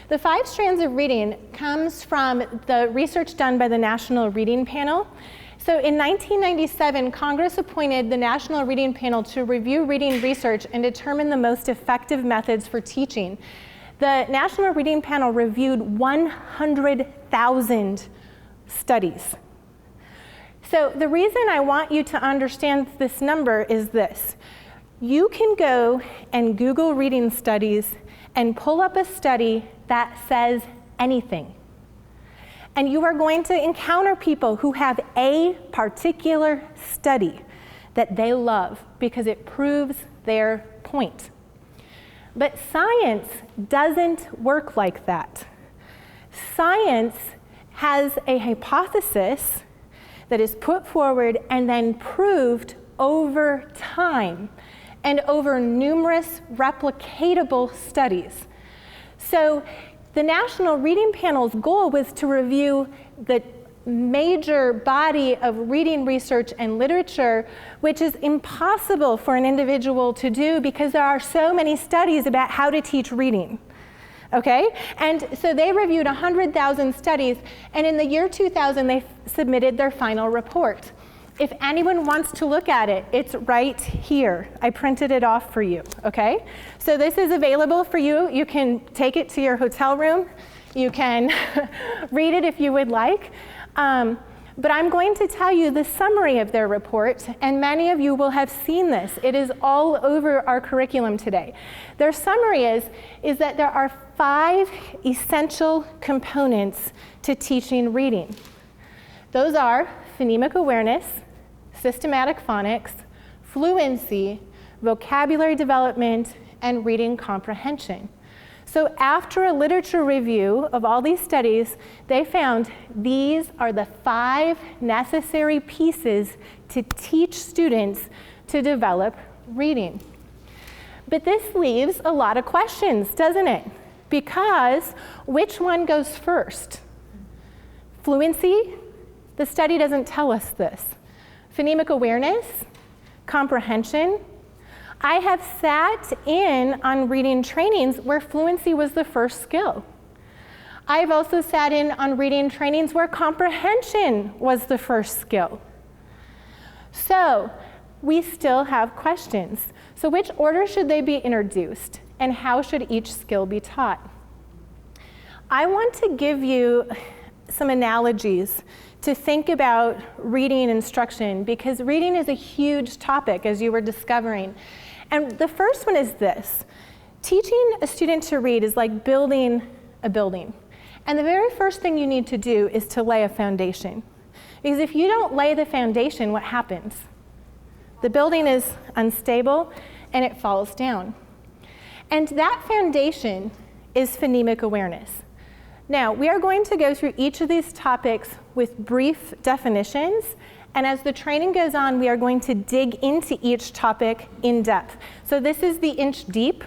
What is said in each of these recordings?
The 5 strands of reading comes from the research done by the National Reading Panel. So in 1997, Congress appointed the National Reading Panel to review reading research and determine the most effective methods for teaching. The National Reading Panel reviewed 100,000 studies. So the reason I want you to understand this number is this. You can go and Google reading studies and pull up a study that says anything. And you are going to encounter people who have a particular study that they love because it proves their point. But science doesn't work like that. Science has a hypothesis that is put forward and then proved over time and over numerous replicatable studies. So the National Reading Panel's goal was to review the major body of reading research and literature, which is impossible for an individual to do because there are so many studies about how to teach reading. Okay? And so they reviewed 100,000 studies, and in the year 2000, they submitted their final report. If anyone wants to look at it, it's right here. I printed it off for you, okay? So this is available for you. You can take it to your hotel room. You can read it if you would like. But I'm going to tell you the summary of their report, and many of you will have seen this. It is all over our curriculum today. Their summary is that there are 5 essential components to teaching reading. Those are phonemic awareness, systematic phonics, fluency, vocabulary development, and reading comprehension. So after a literature review of all these studies, they found these are the 5 necessary pieces to teach students to develop reading. But this leaves a lot of questions, doesn't it? Because which one goes first? Fluency? The study doesn't tell us this. Phonemic awareness? Comprehension? I have sat in on reading trainings where fluency was the first skill. I've also sat in on reading trainings where comprehension was the first skill. So we still have questions. So which order should they be introduced, and how should each skill be taught? I want to give you some analogies to think about reading instruction, because reading is a huge topic, as you were discovering. And the first one is this. Teaching a student to read is like building a building. And the very first thing you need to do is to lay a foundation. Because if you don't lay the foundation, what happens? The building is unstable and it falls down. And that foundation is phonemic awareness. Now, we are going to go through each of these topics with brief definitions, and as the training goes on, we are going to dig into each topic in depth. So this is the inch deep.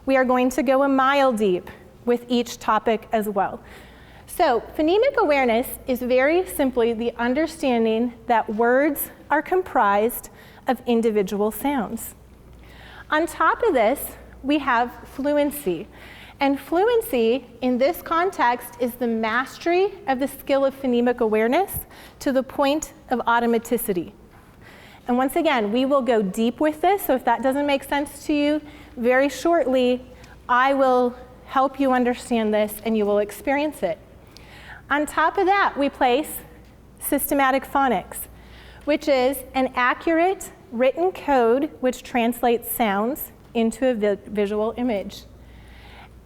We are going to go a mile deep with each topic as well. So phonemic awareness is very simply the understanding that words are comprised of individual sounds. On top of this, we have fluency. And fluency, in this context, is the mastery of the skill of phonemic awareness to the point of automaticity. And once again, we will go deep with this, so if that doesn't make sense to you, very shortly, I will help you understand this and you will experience it. On top of that, we place systematic phonics, which is an accurate written code which translates sounds into a visual image.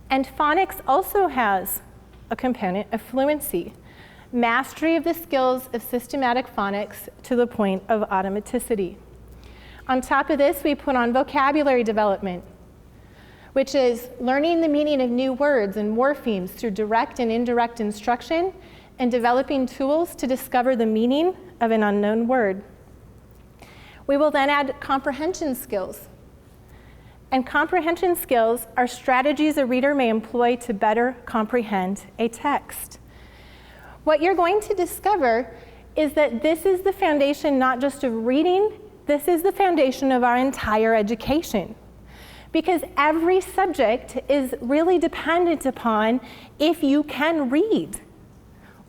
And phonics also has a component of fluency, mastery of the skills of systematic phonics to the point of automaticity. On top of this, we put on vocabulary development, which is learning the meaning of new words and morphemes through direct and indirect instruction, and developing tools to discover the meaning of an unknown word. We will then add comprehension skills. And comprehension skills are strategies a reader may employ to better comprehend a text. What you're going to discover is that this is the foundation not just of reading, this is the foundation of our entire education. because every subject is really dependent upon if you can read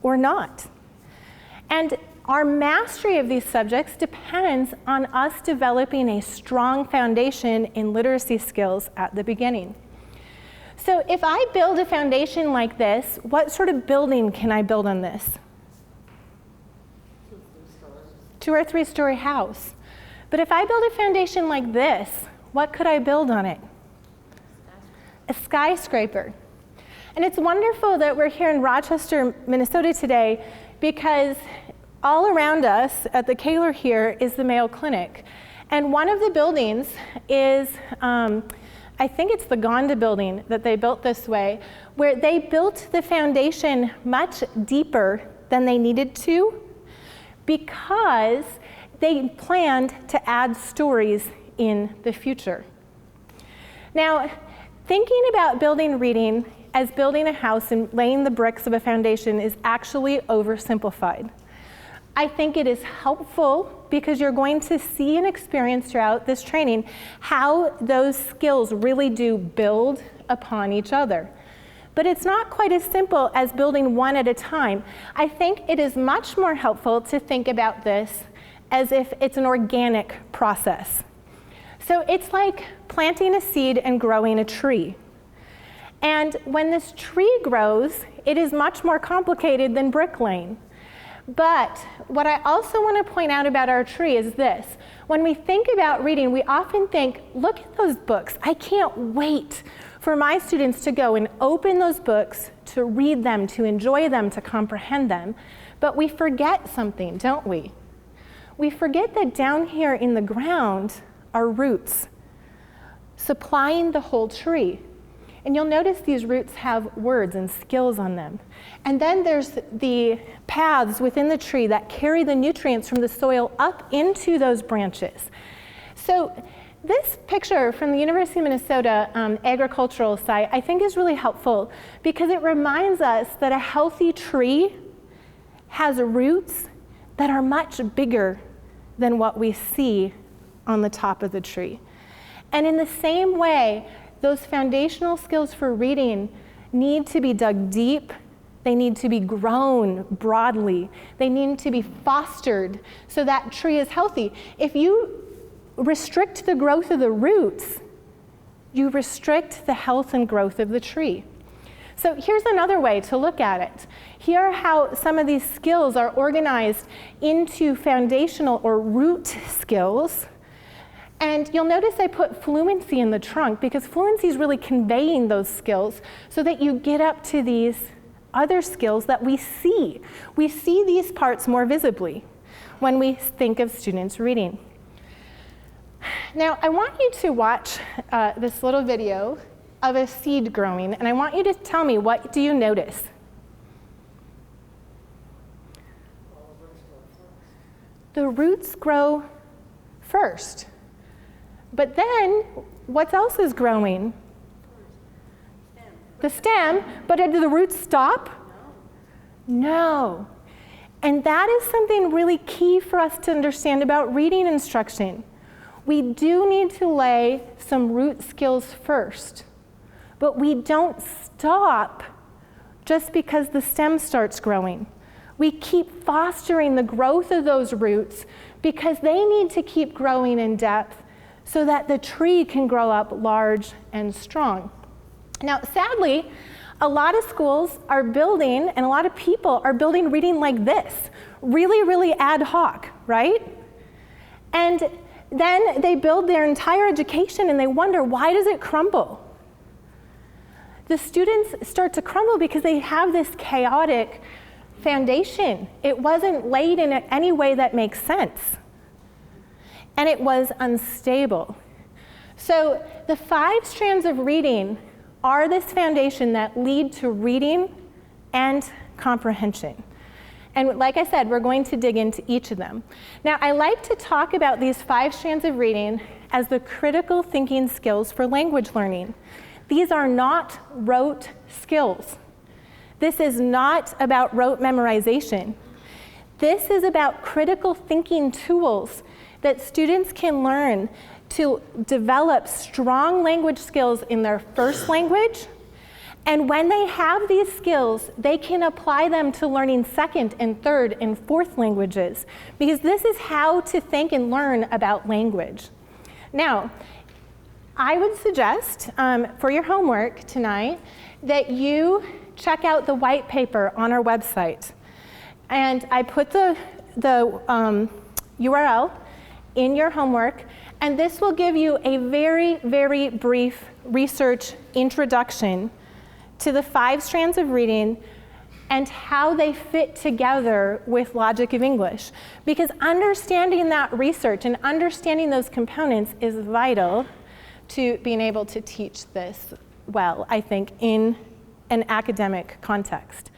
or not. And our mastery of these subjects depends on us developing a strong foundation in literacy skills at the beginning. So if I build a foundation like this, what sort of building can I build on this? 2 or 3 story house. But if I build a foundation like this, what could I build on it? A skyscraper. And it's wonderful that we're here in Rochester, Minnesota today, because all around us at the Kaler here is the Mayo Clinic. And one of the buildings is, I think it's the Gonda building that they built this way, where they built the foundation much deeper than they needed to because they planned to add stories in the future. Now, thinking about building reading as building a house and laying the bricks of a foundation is actually oversimplified. I think it is helpful because you're going to see and experience throughout this training how those skills really do build upon each other. But it's not quite as simple as building one at a time. I think it is much more helpful to think about this as if it's an organic process. So it's like planting a seed and growing a tree. And when this tree grows, it is much more complicated than bricklaying. But what I also want to point out about our tree is this. When we think about reading, we often think, look at those books. I can't wait for my students to go and open those books, to read them, to enjoy them, to comprehend them. But we forget something, don't we? We forget that down here in the ground are roots supplying the whole tree. And you'll notice these roots have words and skills on them. And then there's the paths within the tree that carry the nutrients from the soil up into those branches. So this picture from the University of Minnesota agricultural site I think is really helpful because it reminds us that a healthy tree has roots that are much bigger than what we see on the top of the tree. And in the same way, those foundational skills for reading need to be dug deep. They need to be grown broadly. They need to be fostered so that tree is healthy. If you restrict the growth of the roots, you restrict the health and growth of the tree. So here's another way to look at it. Here are how some of these skills are organized into foundational or root skills. And you'll notice I put fluency in the trunk because fluency is really conveying those skills so that you get up to these other skills that we see. We see these parts more visibly when we think of students reading. Now, I want you to watch this little video of a seed growing, and I want you to tell me, what do you notice? The roots grow first. But then, what else is growing? The stem. But do the roots stop? No. And that is something really key for us to understand about reading instruction. We do need to lay some root skills first. But we don't stop just because the stem starts growing. We keep fostering the growth of those roots because they need to keep growing in depth so that the tree can grow up large and strong. Now, sadly, a lot of schools are building, and a lot of people are building reading like this, really, really ad hoc, right? And then they build their entire education and they wonder, why does it crumble? The students start to crumble because they have this chaotic foundation. It wasn't laid in any way that makes sense. And it was unstable. So the 5 strands of reading are this foundation that lead to reading and comprehension. And like I said, we're going to dig into each of them. Now, I like to talk about these 5 strands of reading as the critical thinking skills for language learning. These are not rote skills. This is not about rote memorization. This is about critical thinking tools that students can learn to develop strong language skills in their first language. And when they have these skills, they can apply them to learning second and third and fourth languages, because this is how to think and learn about language. Now, I would suggest for your homework tonight that you check out the white paper on our website. And I put the URL in your homework, and this will give you a very, very brief research introduction to the 5 strands of reading and how they fit together with logic of English. Because understanding that research and understanding those components is vital to being able to teach this well, I think, in an academic context.